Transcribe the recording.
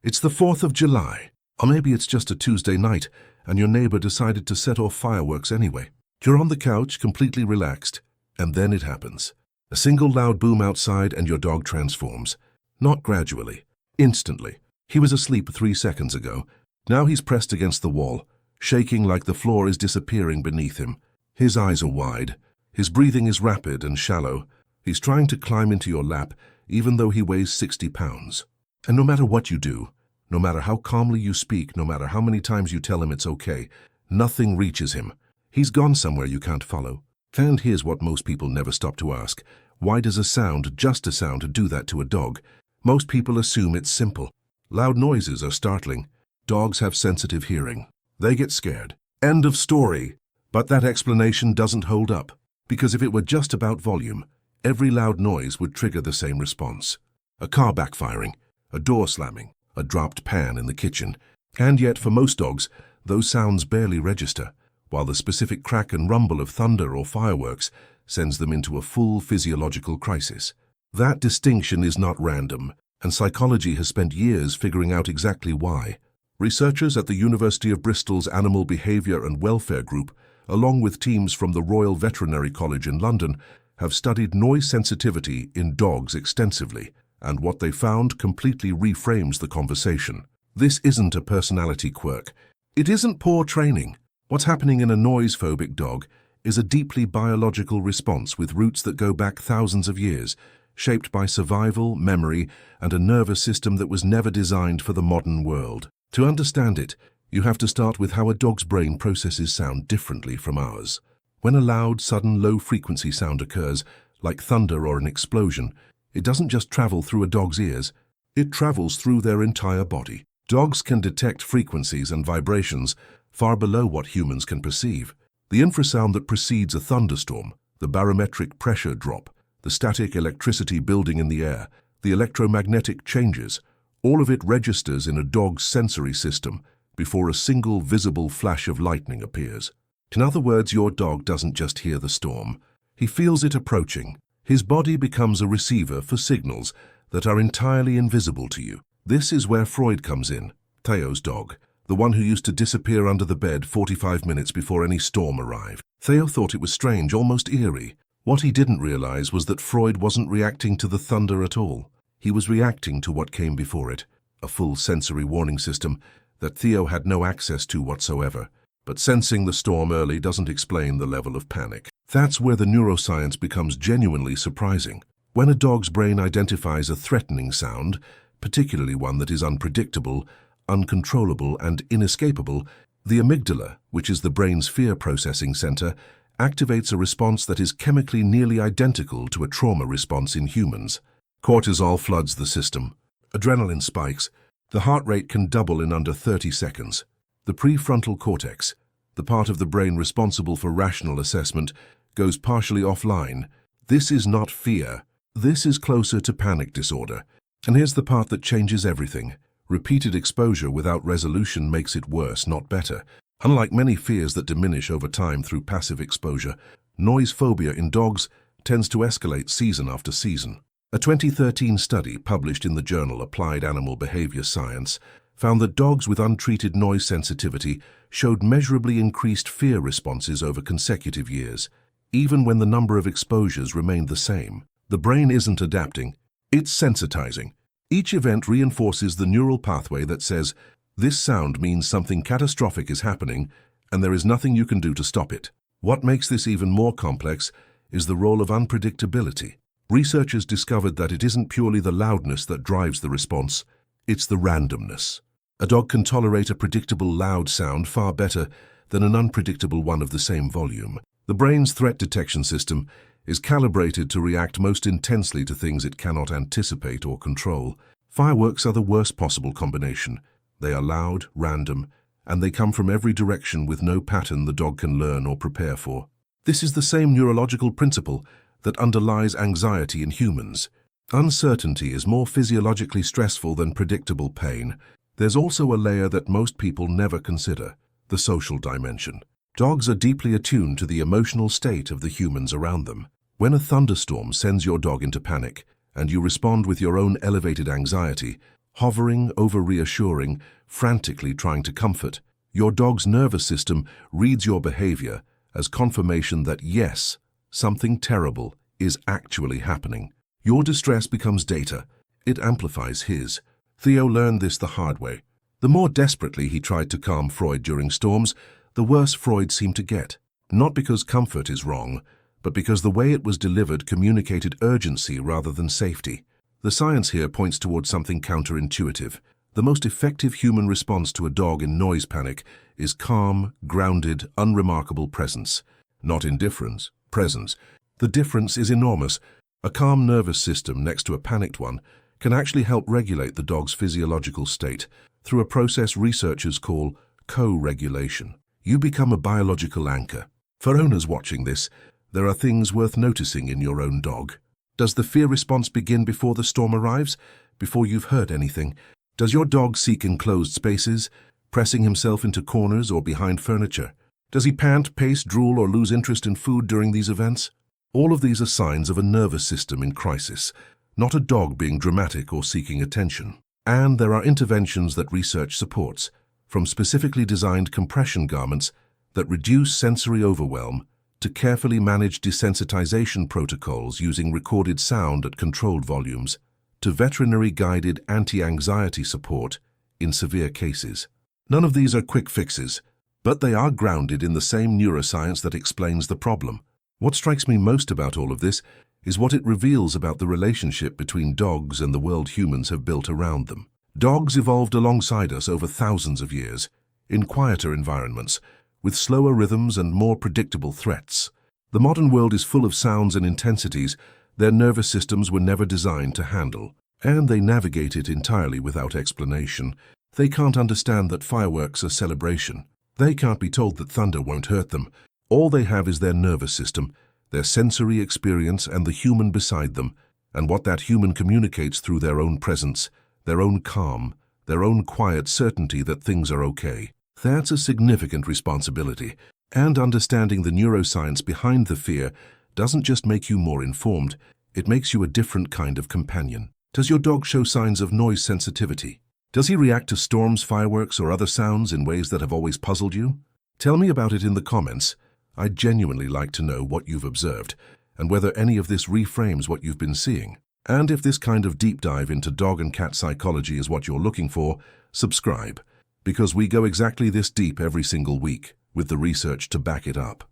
It's the 4th of July, or maybe it's just a Tuesday night and your neighbor decided to set off fireworks anyway. You're on the couch, completely relaxed, and then it happens. A single loud boom outside and your dog transforms. Not gradually, instantly. He was asleep 3 seconds ago. Now he's pressed against the wall, shaking like the floor is disappearing beneath him. His eyes are wide. His breathing is rapid and shallow. He's trying to climb into your lap, even though he weighs 60 pounds. And no matter what you do, no matter how calmly you speak, no matter how many times you tell him it's okay, nothing reaches him. He's gone somewhere you can't follow. And here's what most people never stop to ask. Why does a sound, just a sound, do that to a dog? Most people assume it's simple. Loud noises are startling. Dogs have sensitive hearing. They get scared. End of story. But that explanation doesn't hold up. Because if it were just about volume, every loud noise would trigger the same response. A car backfiring, a door slamming, a dropped pan in the kitchen. And yet, for most dogs, those sounds barely register, while the specific crack and rumble of thunder or fireworks sends them into a full physiological crisis. That distinction is not random, and psychology has spent years figuring out exactly why. Researchers at the University of Bristol's Animal Behaviour and Welfare Group, along with teams from the Royal Veterinary College in London, have studied noise sensitivity in dogs extensively, and what they found completely reframes the conversation. This isn't a personality quirk. It isn't poor training. What's happening in a noise-phobic dog is a deeply biological response with roots that go back thousands of years, shaped by survival, memory, and a nervous system that was never designed for the modern world. To understand it, you have to start with how a dog's brain processes sound differently from ours. When a loud, sudden, low-frequency sound occurs, like thunder or an explosion, it doesn't just travel through a dog's ears, it travels through their entire body. Dogs can detect frequencies and vibrations far below what humans can perceive. The infrasound that precedes a thunderstorm, the barometric pressure drop, the static electricity building in the air, the electromagnetic changes, all of it registers in a dog's sensory system before a single visible flash of lightning appears. In other words, your dog doesn't just hear the storm. He feels it approaching. His body becomes a receiver for signals that are entirely invisible to you. This is where Freud comes in, Theo's dog, the one who used to disappear under the bed 45 minutes before any storm arrived. Theo thought it was strange, almost eerie. What he didn't realize was that Freud wasn't reacting to the thunder at all. He was reacting to what came before it, a full sensory warning system that Theo had no access to whatsoever. But sensing the storm early doesn't explain the level of panic. That's where the neuroscience becomes genuinely surprising. When a dog's brain identifies a threatening sound, particularly one that is unpredictable, uncontrollable, and inescapable, the amygdala, which is the brain's fear processing center, activates a response that is chemically nearly identical to a trauma response in humans. Cortisol floods the system. Adrenaline spikes. The heart rate can double in under 30 seconds. The prefrontal cortex, the part of the brain responsible for rational assessment, goes partially offline. This is not fear. This is closer to panic disorder. And here's the part that changes everything. Repeated exposure without resolution makes it worse, not better. Unlike many fears that diminish over time through passive exposure, noise phobia in dogs tends to escalate season after season. A 2013 study published in the journal Applied Animal Behavior Science found that dogs with untreated noise sensitivity showed measurably increased fear responses over consecutive years, even when the number of exposures remained the same. The brain isn't adapting, it's sensitizing. Each event reinforces the neural pathway that says, this sound means something catastrophic is happening, and there is nothing you can do to stop it. What makes this even more complex is the role of unpredictability. Researchers discovered that it isn't purely the loudness that drives the response, it's the randomness. A dog can tolerate a predictable loud sound far better than an unpredictable one of the same volume. The brain's threat detection system is calibrated to react most intensely to things it cannot anticipate or control. Fireworks are the worst possible combination. They are loud, random, and they come from every direction with no pattern the dog can learn or prepare for. This is the same neurological principle that underlies anxiety in humans. Uncertainty is more physiologically stressful than predictable pain. There's also a layer that most people never consider, the social dimension. Dogs are deeply attuned to the emotional state of the humans around them. When a thunderstorm sends your dog into panic, and you respond with your own elevated anxiety, hovering, over-reassuring, frantically trying to comfort. Your dog's nervous system reads your behavior as confirmation that yes, something terrible is actually happening. Your distress becomes data. It amplifies his. Theo learned this the hard way. The more desperately he tried to calm Freud during storms, the worse Freud seemed to get. Not because comfort is wrong, but because the way it was delivered communicated urgency rather than safety. The science here points towards something counterintuitive. The most effective human response to a dog in noise panic is calm, grounded, unremarkable presence. Not indifference, presence. The difference is enormous. A calm nervous system next to a panicked one can actually help regulate the dog's physiological state through a process researchers call co-regulation. You become a biological anchor. For owners watching this, there are things worth noticing in your own dog. Does the fear response begin before the storm arrives, before you've heard anything? Does your dog seek enclosed spaces, pressing himself into corners or behind furniture? Does he pant, pace, drool, or lose interest in food during these events? All of these are signs of a nervous system in crisis, not a dog being dramatic or seeking attention. And there are interventions that research supports, from specifically designed compression garments that reduce sensory overwhelm to carefully managed desensitization protocols using recorded sound at controlled volumes, to veterinary-guided anti-anxiety support in severe cases. None of these are quick fixes, but they are grounded in the same neuroscience that explains the problem. What strikes me most about all of this is what it reveals about the relationship between dogs and the world humans have built around them. Dogs evolved alongside us over thousands of years, in quieter environments, with slower rhythms and more predictable threats. The modern world is full of sounds and intensities their nervous systems were never designed to handle, and they navigate it entirely without explanation. They can't understand that fireworks are celebration. They can't be told that thunder won't hurt them. All they have is their nervous system, their sensory experience, and the human beside them, and what that human communicates through their own presence, their own calm, their own quiet certainty that things are okay. That's a significant responsibility, and understanding the neuroscience behind the fear doesn't just make you more informed, it makes you a different kind of companion. Does your dog show signs of noise sensitivity? Does he react to storms, fireworks, or other sounds in ways that have always puzzled you? Tell me about it in the comments. I'd genuinely like to know what you've observed, and whether any of this reframes what you've been seeing. And if this kind of deep dive into dog and cat psychology is what you're looking for, subscribe, because we go exactly this deep every single week, with the research to back it up.